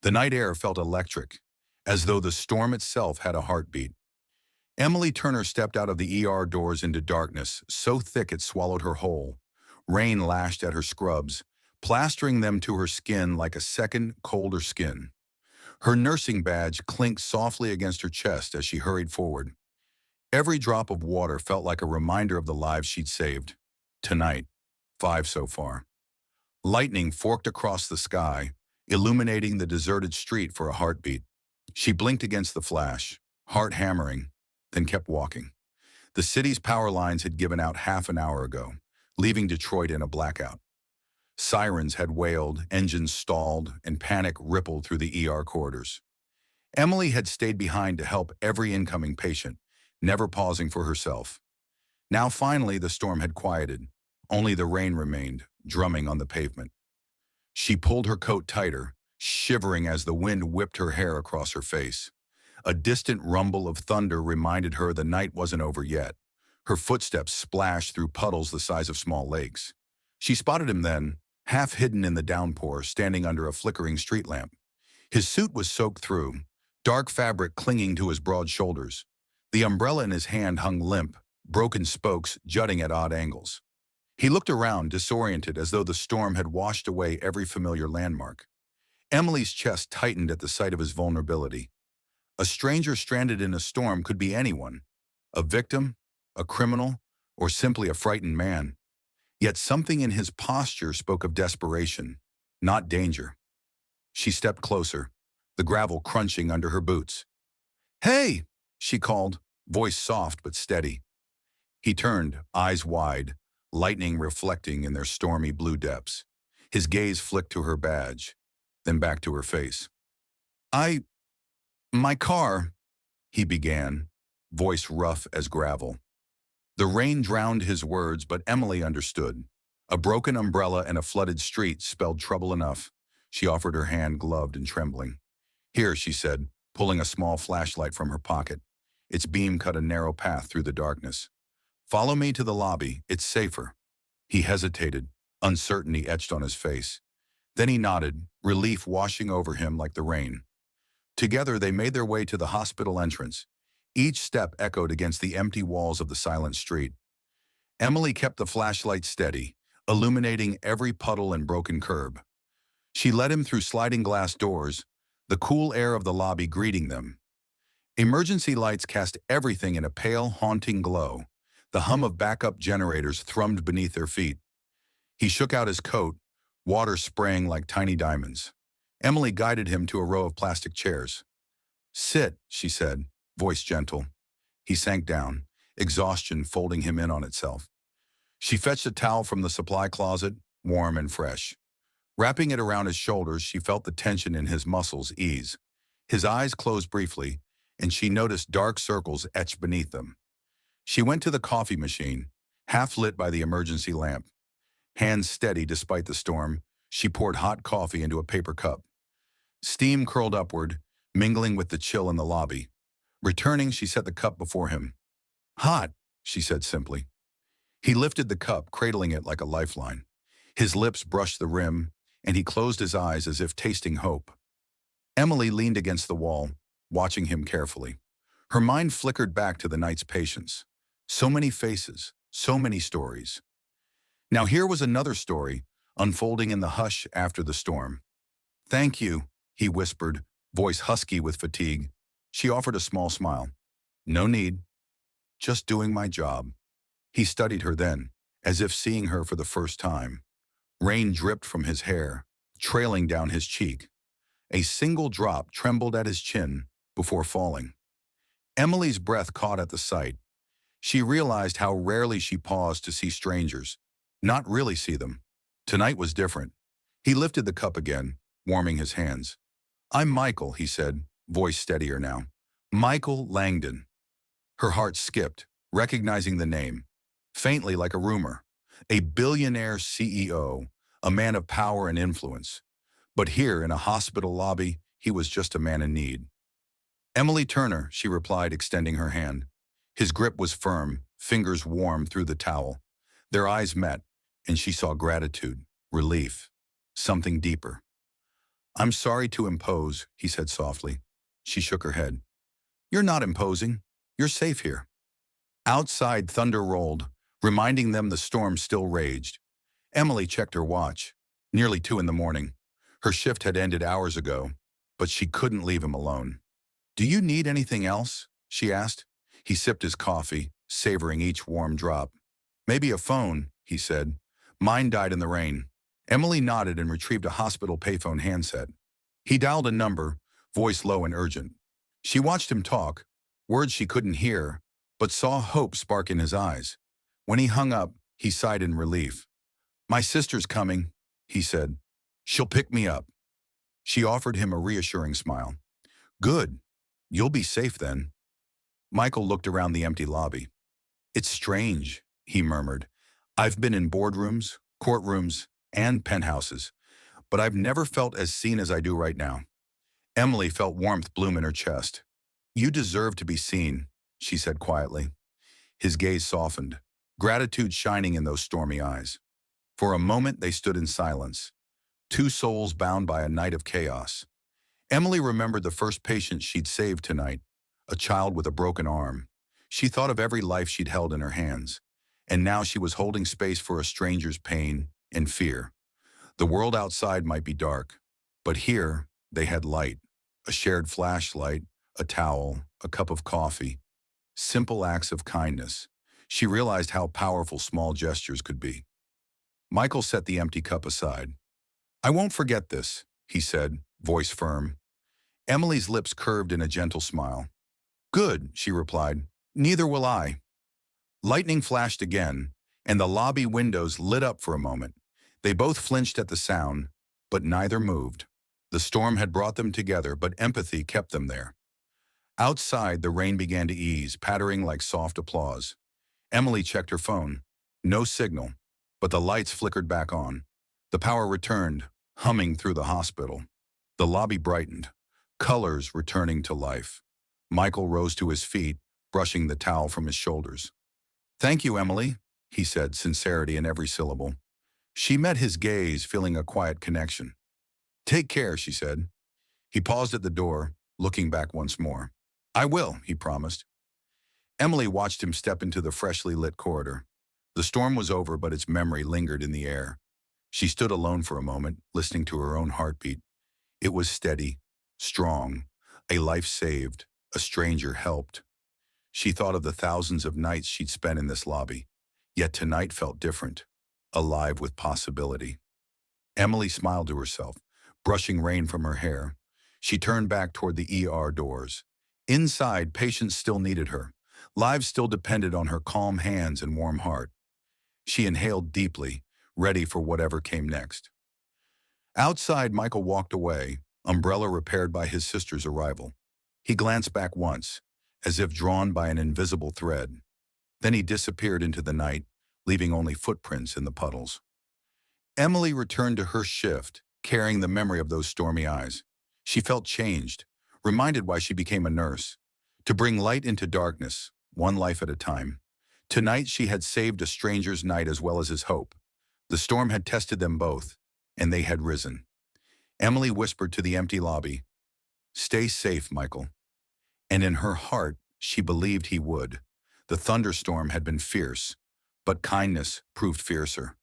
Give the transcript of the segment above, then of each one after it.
The night air felt electric, as though the storm itself had a heartbeat. Emily Turner stepped out of the ER doors into darkness, so thick it swallowed her whole. Rain lashed at her scrubs, plastering them to her skin like a second, colder skin. Her nursing badge clinked softly against her chest as she hurried forward. Every drop of water felt like a reminder of the lives she'd saved. Tonight, 5 so far. Lightning forked across the sky, illuminating the deserted street for a heartbeat. She blinked against the flash, heart hammering, then kept walking. The city's power lines had given out half an hour ago, leaving Detroit in a blackout. Sirens had wailed, engines stalled, and panic rippled through the ER corridors. Emily had stayed behind to help every incoming patient, never pausing for herself. Now finally the storm had quieted. Only the rain remained, drumming on the pavement. She pulled her coat tighter, shivering as the wind whipped her hair across her face. A distant rumble of thunder reminded her the night wasn't over yet. Her footsteps splashed through puddles the size of small lakes. She spotted him then, half hidden in the downpour, standing under a flickering street lamp. His suit was soaked through, dark fabric clinging to his broad shoulders. The umbrella in his hand hung limp, broken spokes jutting at odd angles. He looked around, disoriented, as though the storm had washed away every familiar landmark. Emily's chest tightened at the sight of his vulnerability. A stranger stranded in a storm could be anyone, a victim, a criminal, or simply a frightened man. Yet something in his posture spoke of desperation, not danger. She stepped closer, the gravel crunching under her boots. "Hey!" she called, voice soft but steady. He turned, eyes wide, lightning reflecting in their stormy blue depths. His gaze flicked to her badge, then back to her face. My car," he began, voice rough as gravel. The rain drowned his words, but Emily understood. A broken umbrella and a flooded street spelled trouble enough. She offered her hand, gloved and trembling. "Here," she said, pulling a small flashlight from her pocket. Its beam cut a narrow path through the darkness. "Follow me to the lobby. It's safer." He hesitated, uncertainty etched on his face. Then he nodded, relief washing over him like the rain. Together they made their way to the hospital entrance. Each step echoed against the empty walls of the silent street. Emily kept the flashlight steady, illuminating every puddle and broken curb. She led him through sliding glass doors, the cool air of the lobby greeting them. Emergency lights cast everything in a pale, haunting glow. The hum of backup generators thrummed beneath their feet. He shook out his coat, water spraying like tiny diamonds. Emily guided him to a row of plastic chairs. "Sit," she said, voice gentle. He sank down, exhaustion folding him in on itself. She fetched a towel from the supply closet, warm and fresh. Wrapping it around his shoulders, she felt the tension in his muscles ease. His eyes closed briefly, and she noticed dark circles etched beneath them. She went to the coffee machine, half lit by the emergency lamp. Hands steady despite the storm, she poured hot coffee into a paper cup. Steam curled upward, mingling with the chill in the lobby. Returning, she set the cup before him. "Hot," she said simply. He lifted the cup, cradling it like a lifeline. His lips brushed the rim, and he closed his eyes as if tasting hope. Emily leaned against the wall, watching him carefully. Her mind flickered back to the night's patients. So many faces, so many stories. Now here was another story, unfolding in the hush after the storm. "Thank you," he whispered, voice husky with fatigue. She offered a small smile. "No need. Just doing my job." He studied her then, as if seeing her for the first time. Rain dripped from his hair, trailing down his cheek. A single drop trembled at his chin before falling. Emily's breath caught at the sight. She realized how rarely she paused to see strangers, not really see them. Tonight was different. He lifted the cup again, warming his hands. "I'm Michael," he said, voice steadier now. "Michael Langdon." Her heart skipped, recognizing the name, faintly like a rumor. A billionaire CEO, a man of power and influence. But here in a hospital lobby, he was just a man in need. "Emily Turner," she replied, extending her hand. His grip was firm, fingers warm through the towel. Their eyes met, and she saw gratitude, relief, something deeper. I'm sorry to impose, he said softly. She shook her head. You're not imposing. You're safe here. Outside, thunder rolled, reminding them the storm still raged. Emily checked her watch. Nearly 2 in the morning. Her shift had ended hours ago, but she couldn't leave him alone. Do you need anything else? She asked. He sipped his coffee, savoring each warm drop. Maybe a phone, he said. Mine died in the rain. Emily nodded and retrieved a hospital payphone handset. He dialed a number, voice low and urgent. She watched him talk, words she couldn't hear, but saw hope spark in his eyes. When he hung up, he sighed in relief. My sister's coming, he said. She'll pick me up. She offered him a reassuring smile. Good. You'll be safe then. Michael looked around the empty lobby. It's strange, he murmured. I've been in boardrooms, courtrooms, and penthouses, but I've never felt as seen as I do right now. Emily felt warmth bloom in her chest. You deserve to be seen, she said quietly. His gaze softened, gratitude shining in those stormy eyes. For a moment they stood in silence, two souls bound by a night of chaos. Emily remembered the first patient she'd saved tonight, a child with a broken arm. She thought of every life she'd held in her hands, and now she was holding space for a stranger's pain and fear. The world outside might be dark, but here they had light, a shared flashlight, a towel, a cup of coffee, simple acts of kindness. She realized how powerful small gestures could be. Michael set the empty cup aside. I won't forget this, he said, voice firm. Emily's lips curved in a gentle smile. Good, she replied. Neither will I. Lightning flashed again, and the lobby windows lit up for a moment. They both flinched at the sound, but neither moved. The storm had brought them together, but empathy kept them there. Outside, the rain began to ease, pattering like soft applause. Emily checked her phone. No signal, but the lights flickered back on. The power returned, humming through the hospital. The lobby brightened, colors returning to life. Michael rose to his feet, brushing the towel from his shoulders. Thank you, Emily, he said, sincerity in every syllable. She met his gaze, feeling a quiet connection. Take care, she said. He paused at the door, looking back once more. I will, he promised. Emily watched him step into the freshly lit corridor. The storm was over, but its memory lingered in the air. She stood alone for a moment, listening to her own heartbeat. It was steady, strong, a life saved, a stranger helped. She thought of the thousands of nights she'd spent in this lobby, yet tonight felt different, alive with possibility. Emily smiled to herself, brushing rain from her hair. She turned back toward the ER doors. Inside, patients still needed her. Lives still depended on her calm hands and warm heart. She inhaled deeply, ready for whatever came next. Outside, Michael walked away, umbrella repaired by his sister's arrival. He glanced back once, as if drawn by an invisible thread. Then he disappeared into the night, leaving only footprints in the puddles. Emily returned to her shift, carrying the memory of those stormy eyes. She felt changed, reminded why she became a nurse, to bring light into darkness, one life at a time. Tonight she had saved a stranger's night as well as his hope. The storm had tested them both, and they had risen. Emily whispered to the empty lobby, "Stay safe, Michael." And in her heart, she believed he would. The thunderstorm had been fierce, but kindness proved fiercer.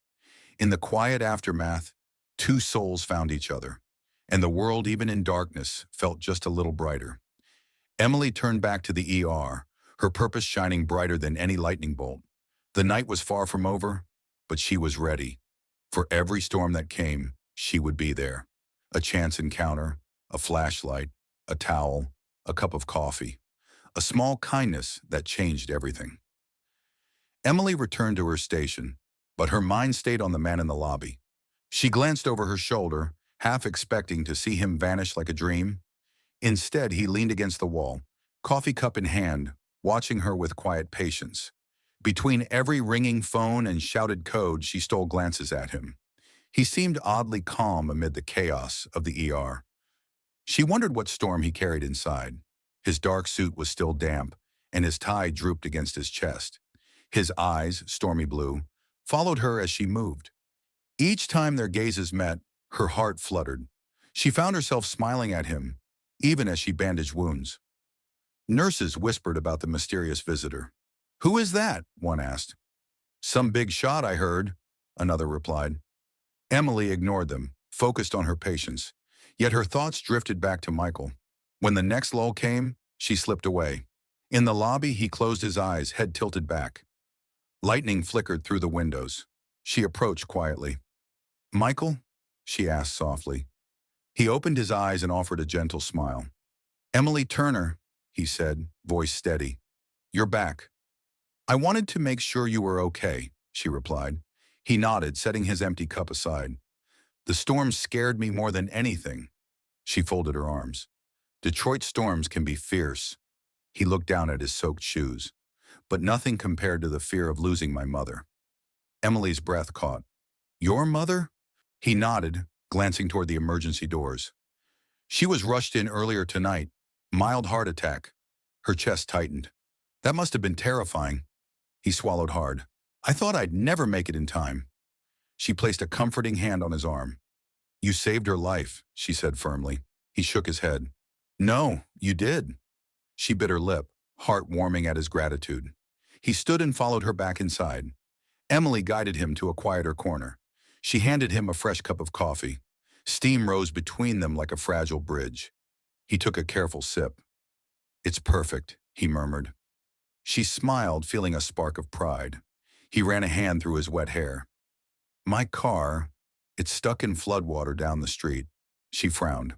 In the quiet aftermath, two souls found each other, and the world, even in darkness, felt just a little brighter. Emily turned back to the ER, her purpose shining brighter than any lightning bolt. The night was far from over, but she was ready. For every storm that came, she would be there. A chance encounter, a flashlight, a towel, a cup of coffee, a small kindness that changed everything. Emily returned to her station, but her mind stayed on the man in the lobby. She glanced over her shoulder, half expecting to see him vanish like a dream. Instead, he leaned against the wall, coffee cup in hand, watching her with quiet patience. Between every ringing phone and shouted code, she stole glances at him. He seemed oddly calm amid the chaos of the ER. She wondered what storm he carried inside. His dark suit was still damp, and his tie drooped against his chest. His eyes, stormy blue, followed her as she moved. Each time their gazes met, her heart fluttered. She found herself smiling at him, even as she bandaged wounds. Nurses whispered about the mysterious visitor. "Who is that?" one asked. "Some big shot, I heard," another replied. Emily ignored them, focused on her patients. Yet her thoughts drifted back to Michael. When the next lull came, she slipped away. In the lobby, he closed his eyes, head tilted back. Lightning flickered through the windows. She approached quietly. "Michael?" she asked softly. He opened his eyes and offered a gentle smile. "Emily Turner," he said, voice steady. "You're back." "I wanted to make sure you were okay," she replied. He nodded, setting his empty cup aside. "The storm scared me more than anything." She folded her arms. "Detroit storms can be fierce." He looked down at his soaked shoes. "But nothing compared to the fear of losing my mother." Emily's breath caught. "Your mother?" He nodded, glancing toward the emergency doors. "She was rushed in earlier tonight. Mild heart attack." Her chest tightened. "That must have been terrifying." He swallowed hard. "I thought I'd never make it in time." She placed a comforting hand on his arm. "You saved her life," she said firmly. He shook his head. "No, you did." She bit her lip, heart warming at his gratitude. He stood and followed her back inside. Emily guided him to a quieter corner. She handed him a fresh cup of coffee. Steam rose between them like a fragile bridge. He took a careful sip. "It's perfect," he murmured. She smiled, feeling a spark of pride. He ran a hand through his wet hair. "My car, it's stuck in floodwater down the street." She frowned.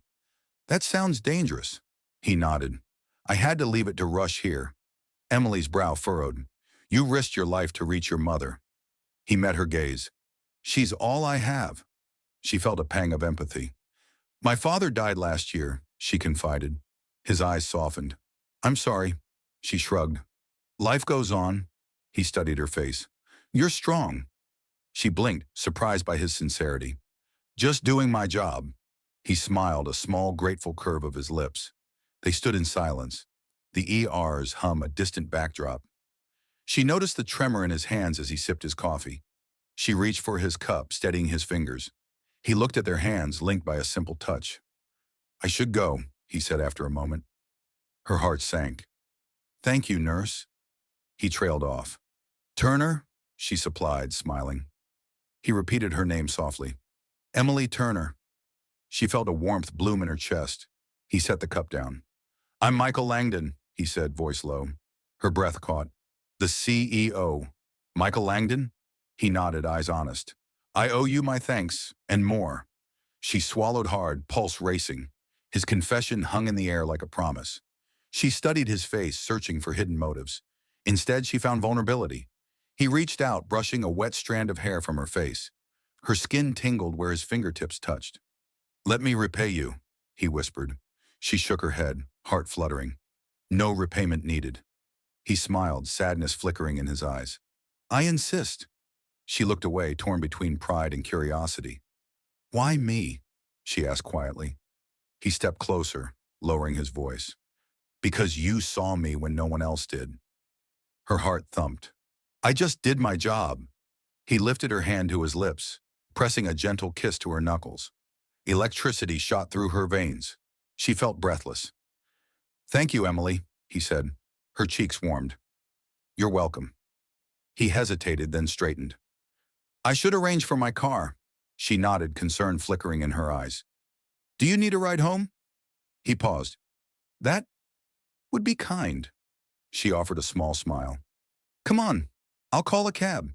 "That sounds dangerous." He nodded. "I had to leave it to rush here." Emily's brow furrowed. "You risked your life to reach your mother." He met her gaze. "She's all I have." She felt a pang of empathy. "My father died last year," she confided. His eyes softened. "I'm sorry." She shrugged. "Life goes on." He studied her face. "You're strong." She blinked, surprised by his sincerity. "Just doing my job." He smiled, a small, grateful curve of his lips. They stood in silence. The ERs hum a distant backdrop. She noticed the tremor in his hands as he sipped his coffee. She reached for his cup, steadying his fingers. He looked at their hands, linked by a simple touch. "I should go," he said after a moment. Her heart sank. "Thank you, nurse." He trailed off. "Turner?" she supplied, smiling. He repeated her name softly. "Emily Turner." She felt a warmth bloom in her chest. He set the cup down. "I'm Michael Langdon," he said, voice low. Her breath caught. "The CEO. Michael Langdon?" He nodded, eyes honest. "I owe you my thanks, and more." She swallowed hard, pulse racing. His confession hung in the air like a promise. She studied his face, searching for hidden motives. Instead, she found vulnerability. He reached out, brushing a wet strand of hair from her face. Her skin tingled where his fingertips touched. "Let me repay you," he whispered. She shook her head, heart fluttering. "No repayment needed." He smiled, sadness flickering in his eyes. "I insist." She looked away, torn between pride and curiosity. "Why me?" she asked quietly. He stepped closer, lowering his voice. "Because you saw me when no one else did." Her heart thumped. "I just did my job." He lifted her hand to his lips, pressing a gentle kiss to her knuckles. Electricity shot through her veins. She felt breathless. "Thank you, Emily," he said. Her cheeks warmed. "You're welcome." He hesitated, then straightened. "I should arrange for my car." She nodded, concern flickering in her eyes. "Do you need a ride home?" He paused. "That would be kind." She offered a small smile. "Come on, I'll call a cab."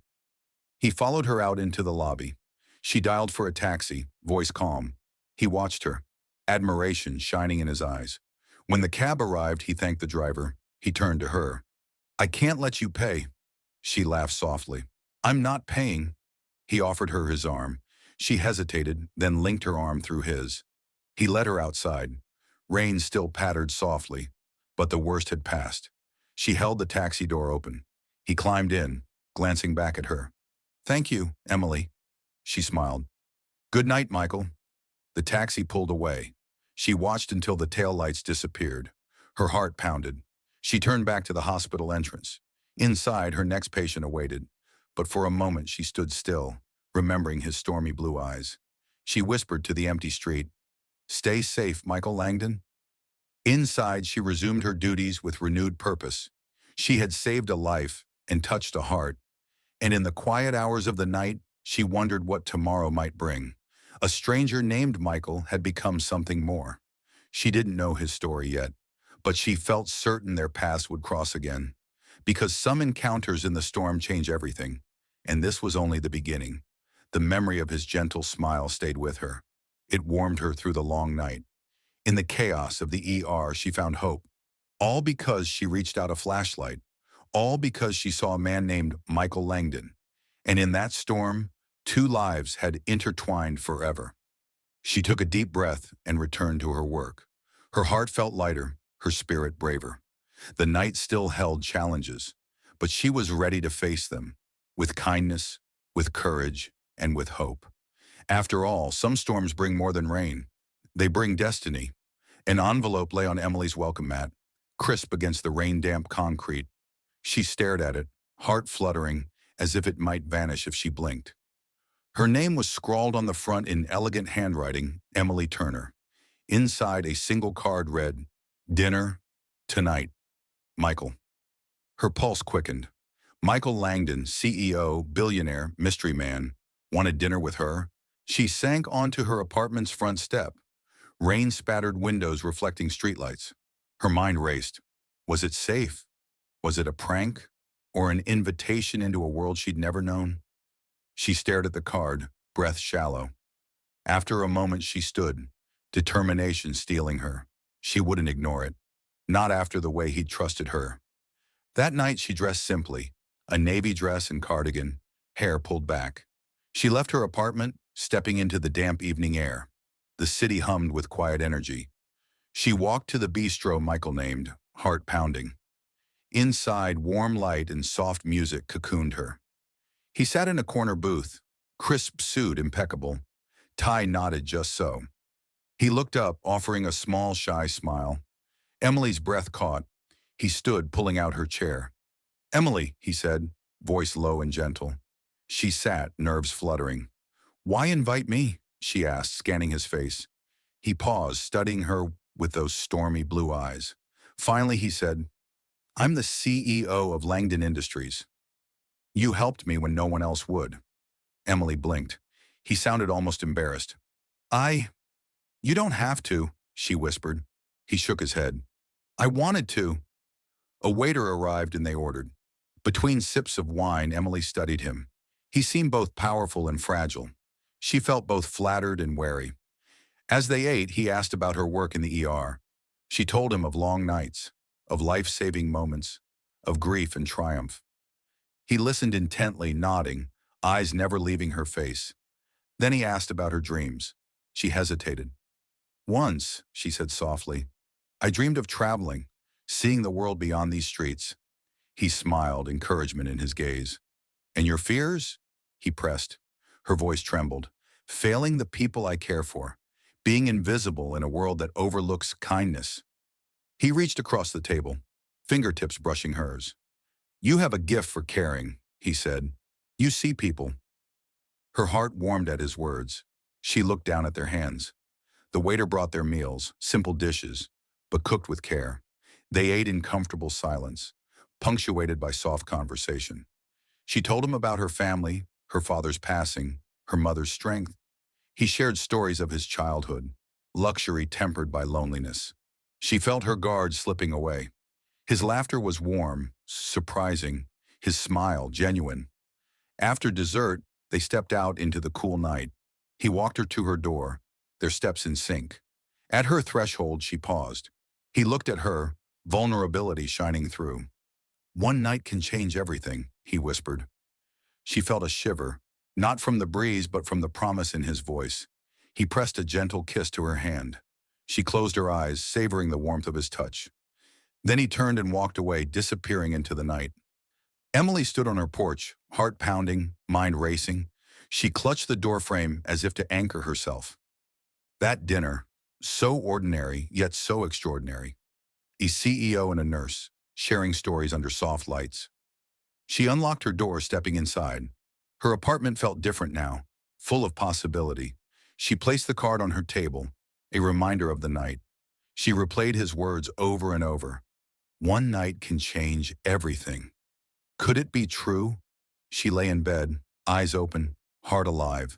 He followed her out into the lobby. She dialed for a taxi, voice calm. He watched her, admiration shining in his eyes. When the cab arrived, he thanked the driver. He turned to her. "I can't let you pay." She laughed softly. "I'm not paying." He offered her his arm. She hesitated, then linked her arm through his. He led her outside. Rain still pattered softly, but the worst had passed. She held the taxi door open. He climbed in, glancing back at her. "Thank you, Emily." She smiled. "Good night, Michael." The taxi pulled away. She watched until the taillights disappeared. Her heart pounded. She turned back to the hospital entrance. Inside, her next patient awaited. But for a moment she stood still, remembering his stormy blue eyes. She whispered to the empty street, Stay safe, Michael Langdon. Inside, she resumed her duties with renewed purpose. She had saved a life and touched a heart, and in the quiet hours of the night, she wondered what tomorrow might bring. A stranger named Michael had become something more. She didn't know his story yet, but she felt certain their paths would cross again. Because some encounters in the storm change everything, and this was only the beginning. The memory of his gentle smile stayed with her. It warmed her through the long night. In the chaos of the ER, she found hope. All because she reached out a flashlight. All because she saw a man named Michael Langdon. And in that storm, two lives had intertwined forever. She took a deep breath and returned to her work. Her heart felt lighter, her spirit braver. The night still held challenges, but she was ready to face them, with kindness, with courage, and with hope. After all, some storms bring more than rain. They bring destiny. An envelope lay on Emily's welcome mat, crisp against the rain-damp concrete. She stared at it, heart fluttering, as if it might vanish if she blinked. Her name was scrawled on the front in elegant handwriting, Emily Turner. Inside, a single card read, "Dinner, tonight, Michael." Her pulse quickened. Michael Langdon, CEO, billionaire, mystery man, wanted dinner with her. She sank onto her apartment's front step, rain-spattered windows reflecting streetlights. Her mind raced. Was it safe? Was it a prank? Or an invitation into a world she'd never known? She stared at the card, breath shallow. After a moment she stood, determination stealing her. She wouldn't ignore it. Not after the way he'd trusted her. That night she dressed simply, a navy dress and cardigan, hair pulled back. She left her apartment, stepping into the damp evening air. The city hummed with quiet energy. She walked to the bistro Michael named, heart pounding. Inside, warm light and soft music cocooned her. He sat in a corner booth, crisp suit impeccable, tie knotted just so. He looked up, offering a small, shy smile. Emily's breath caught. He stood, pulling out her chair. "Emily," he said, voice low and gentle. She sat, nerves fluttering. "Why invite me?" she asked, scanning his face. He paused, studying her with those stormy blue eyes. Finally, he said, "I'm the CEO of Langdon Industries. You helped me when no one else would." Emily blinked. He sounded almost embarrassed. You don't have to," she whispered. He shook his head. "I wanted to." A waiter arrived and they ordered. Between sips of wine, Emily studied him. He seemed both powerful and fragile. She felt both flattered and wary. As they ate, he asked about her work in the ER. She told him of long nights, of life-saving moments, of grief and triumph. He listened intently, nodding, eyes never leaving her face. Then he asked about her dreams. She hesitated. "Once," she said softly, "I dreamed of traveling, seeing the world beyond these streets." He smiled, encouragement in his gaze. "And your fears?" he pressed. Her voice trembled. "Failing the people I care for, being invisible in a world that overlooks kindness." He reached across the table, fingertips brushing hers. "You have a gift for caring," he said. "You see people." Her heart warmed at his words. She looked down at their hands. The waiter brought their meals, simple dishes, but cooked with care. They ate in comfortable silence, punctuated by soft conversation. She told him about her family, her father's passing, her mother's strength. He shared stories of his childhood, luxury tempered by loneliness. She felt her guard slipping away. His laughter was warm, surprising, his smile genuine. After dessert, they stepped out into the cool night. He walked her to her door, their steps in sync. At her threshold, she paused. He looked at her, vulnerability shining through. "One night can change everything," he whispered. She felt a shiver, not from the breeze but from the promise in his voice. He pressed a gentle kiss to her hand. She closed her eyes, savoring the warmth of his touch. Then he turned and walked away, disappearing into the night. Emily stood on her porch, heart pounding, mind racing. She clutched the doorframe as if to anchor herself. That dinner, so ordinary yet so extraordinary. A CEO and a nurse, sharing stories under soft lights. She unlocked her door, stepping inside. Her apartment felt different now, full of possibility. She placed the card on her table, a reminder of the night. She replayed his words over and over. One night can change everything. Could it be true? She lay in bed, eyes open, heart alive.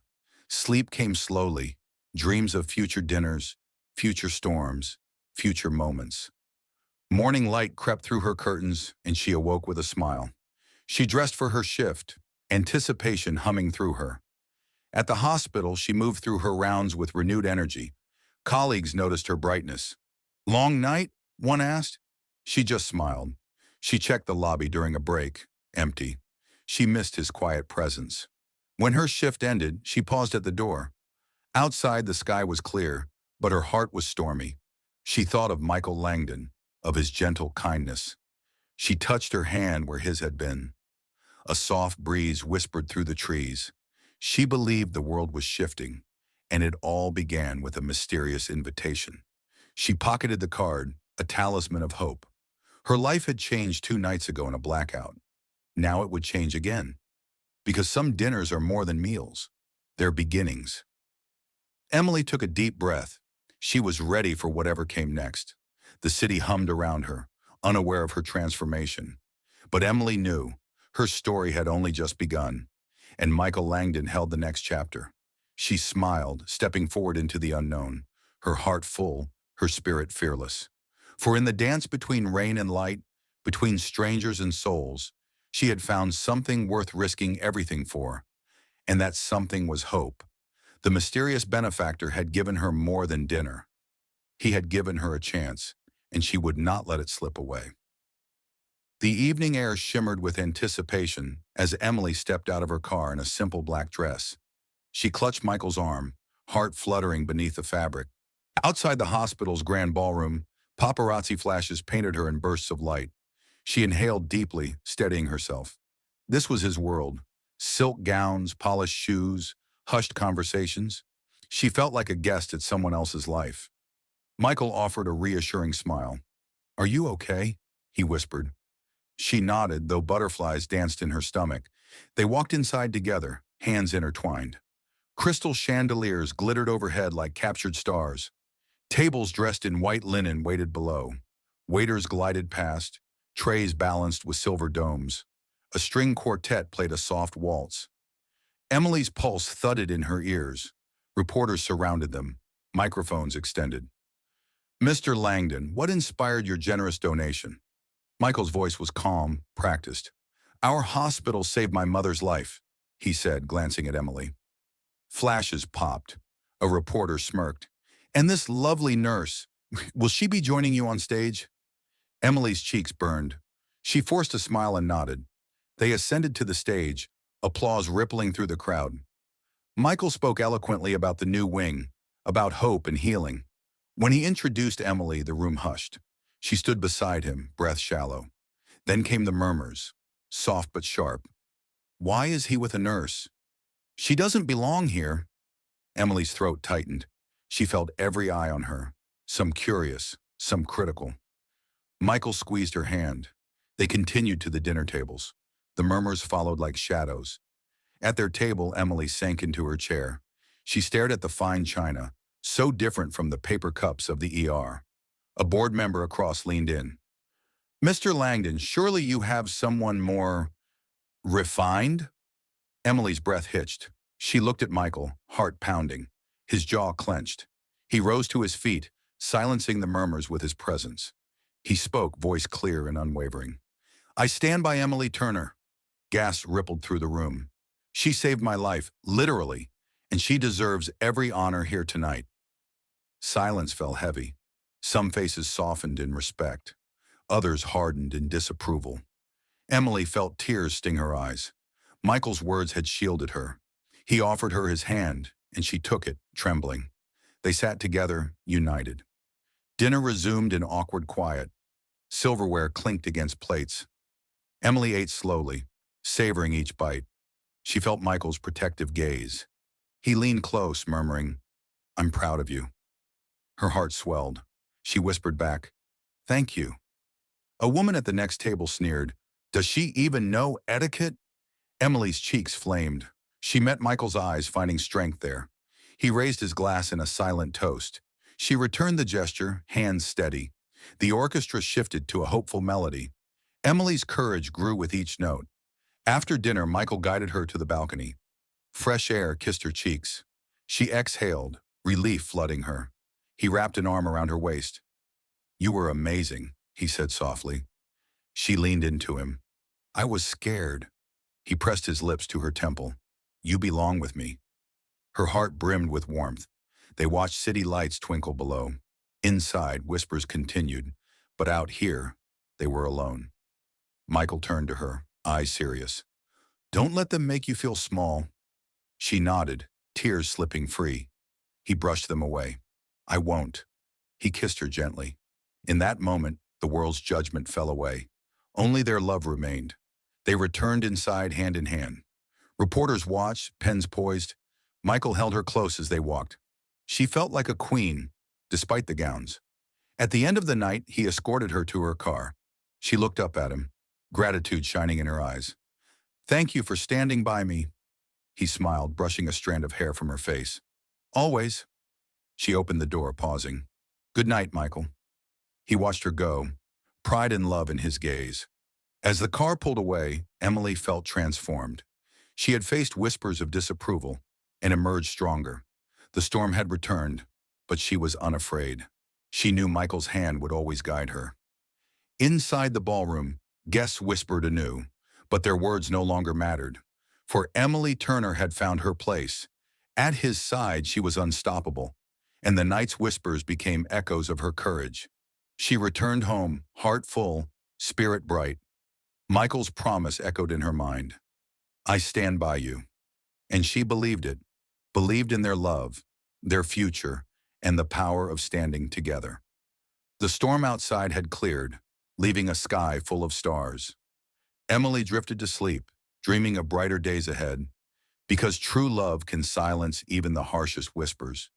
Sleep came slowly, dreams of future dinners, future storms, future moments. Morning light crept through her curtains, and she awoke with a smile. She dressed for her shift, anticipation humming through her. At the hospital, she moved through her rounds with renewed energy. Colleagues noticed her brightness. Long night? One asked. She just smiled. She checked the lobby during a break. Empty. She missed his quiet presence. When her shift ended, she paused at the door. Outside, the sky was clear, but her heart was stormy. She thought of Michael Langdon, of his gentle kindness. She touched her hand where his had been. A soft breeze whispered through the trees. She believed the world was shifting, and it all began with a mysterious invitation. She pocketed the card, a talisman of hope. Her life had changed 2 nights ago in a blackout. Now it would change again. Because some dinners are more than meals. They're beginnings. Emily took a deep breath. She was ready for whatever came next. The city hummed around her, unaware of her transformation. But Emily knew her story had only just begun, and Michael Langdon held the next chapter. She smiled, stepping forward into the unknown, her heart full, her spirit fearless. For in the dance between rain and light, between strangers and souls, she had found something worth risking everything for, and that something was hope. The mysterious benefactor had given her more than dinner. He had given her a chance, and she would not let it slip away. The evening air shimmered with anticipation as Emily stepped out of her car in a simple black dress. She clutched Michael's arm, heart fluttering beneath the fabric. Outside the hospital's grand ballroom, paparazzi flashes painted her in bursts of light. She inhaled deeply, steadying herself. This was his world. Silk gowns, polished shoes, hushed conversations. She felt like a guest at someone else's life. Michael offered a reassuring smile. "Are you okay?" he whispered. She nodded, though butterflies danced in her stomach. They walked inside together, hands intertwined. Crystal chandeliers glittered overhead like captured stars. Tables dressed in white linen waited below. Waiters glided past, trays balanced with silver domes. A string quartet played a soft waltz. Emily's pulse thudded in her ears. Reporters surrounded them, microphones extended. "Mr. Langdon, what inspired your generous donation?" Michael's voice was calm, practiced. "Our hospital saved my mother's life," he said, glancing at Emily. Flashes popped. A reporter smirked. "And this lovely nurse, will she be joining you on stage?" Emily's cheeks burned. She forced a smile and nodded. They ascended to the stage, applause rippling through the crowd. Michael spoke eloquently about the new wing, about hope and healing. When he introduced Emily, the room hushed. She stood beside him, breath shallow. Then came the murmurs, soft but sharp. "Why is he with a nurse? She doesn't belong here." Emily's throat tightened. She felt every eye on her, some curious, some critical. Michael squeezed her hand. They continued to the dinner tables. The murmurs followed like shadows. At their table, Emily sank into her chair. She stared at the fine china, so different from the paper cups of the ER. A board member across leaned in. "Mr. Langdon, surely you have someone more refined?" Emily's breath hitched. She looked at Michael, heart pounding. His jaw clenched. He rose to his feet, silencing the murmurs with his presence. He spoke, voice clear and unwavering. "I stand by Emily Turner." Gasps rippled through the room. "She saved my life, literally, and she deserves every honor here tonight." Silence fell heavy. Some faces softened in respect. Others hardened in disapproval. Emily felt tears sting her eyes. Michael's words had shielded her. He offered her his hand, and she took it, trembling. They sat together, united. Dinner resumed in awkward quiet. Silverware clinked against plates. Emily ate slowly, savoring each bite. She felt Michael's protective gaze. He leaned close, murmuring, "I'm proud of you." Her heart swelled. She whispered back, "Thank you." A woman at the next table sneered, "Does she even know etiquette?" Emily's cheeks flamed. She met Michael's eyes, finding strength there. He raised his glass in a silent toast. She returned the gesture, hands steady. The orchestra shifted to a hopeful melody. Emily's courage grew with each note. After dinner, Michael guided her to the balcony. Fresh air kissed her cheeks. She exhaled, relief flooding her. He wrapped an arm around her waist. "You were amazing," he said softly. She leaned into him. "I was scared." He pressed his lips to her temple. "You belong with me." Her heart brimmed with warmth. They watched city lights twinkle below. Inside, whispers continued, but out here, they were alone. Michael turned to her, eyes serious. "Don't let them make you feel small." She nodded, tears slipping free. He brushed them away. "I won't." He kissed her gently. In that moment, the world's judgment fell away. Only their love remained. They returned inside hand in hand. Reporters watched, pens poised. Michael held her close as they walked. She felt like a queen, despite the gowns. At the end of the night, he escorted her to her car. She looked up at him, gratitude shining in her eyes. "Thank you for standing by me." He smiled, brushing a strand of hair from her face. "Always." She opened the door, pausing. "Good night, Michael." He watched her go, pride and love in his gaze. As the car pulled away, Emily felt transformed. She had faced whispers of disapproval and emerged stronger. The storm had returned, but she was unafraid. She knew Michael's hand would always guide her. Inside the ballroom, guests whispered anew, but their words no longer mattered. For Emily Turner had found her place. At his side, she was unstoppable, and the night's whispers became echoes of her courage. She returned home, heart full, spirit bright. Michael's promise echoed in her mind. "I stand by you." And she believed it, believed in their love, their future, and the power of standing together. The storm outside had cleared, leaving a sky full of stars. Emily drifted to sleep, dreaming of brighter days ahead, because true love can silence even the harshest whispers.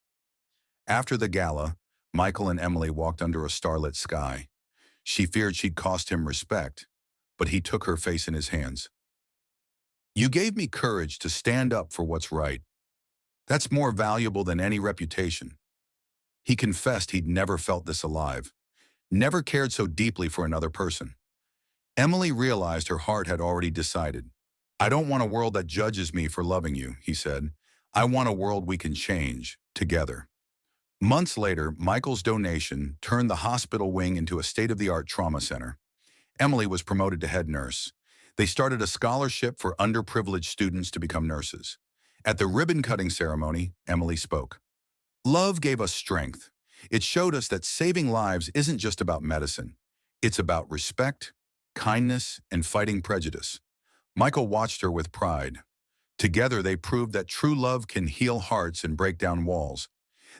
After the gala, Michael and Emily walked under a starlit sky. She feared she'd cost him respect, but he took her face in his hands. "You gave me courage to stand up for what's right. That's more valuable than any reputation." He confessed he'd never felt this alive, never cared so deeply for another person. Emily realized her heart had already decided. "I don't want a world that judges me for loving you," he said. "I want a world we can change, together." Months later, Michael's donation turned the hospital wing into a state-of-the-art trauma center. Emily was promoted to head nurse. They started a scholarship for underprivileged students to become nurses. At the ribbon-cutting ceremony, Emily spoke. "Love gave us strength. It showed us that saving lives isn't just about medicine. It's about respect, kindness, and fighting prejudice." Michael watched her with pride. Together, they proved that true love can heal hearts and break down walls.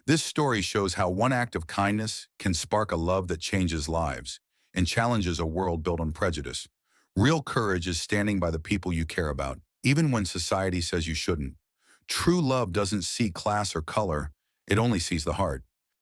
This story shows how one act of kindness can spark a love that changes lives and challenges a world built on prejudice. Real courage is standing by the people you care about, even when society says you shouldn't. True love doesn't see class or color, it only sees the heart.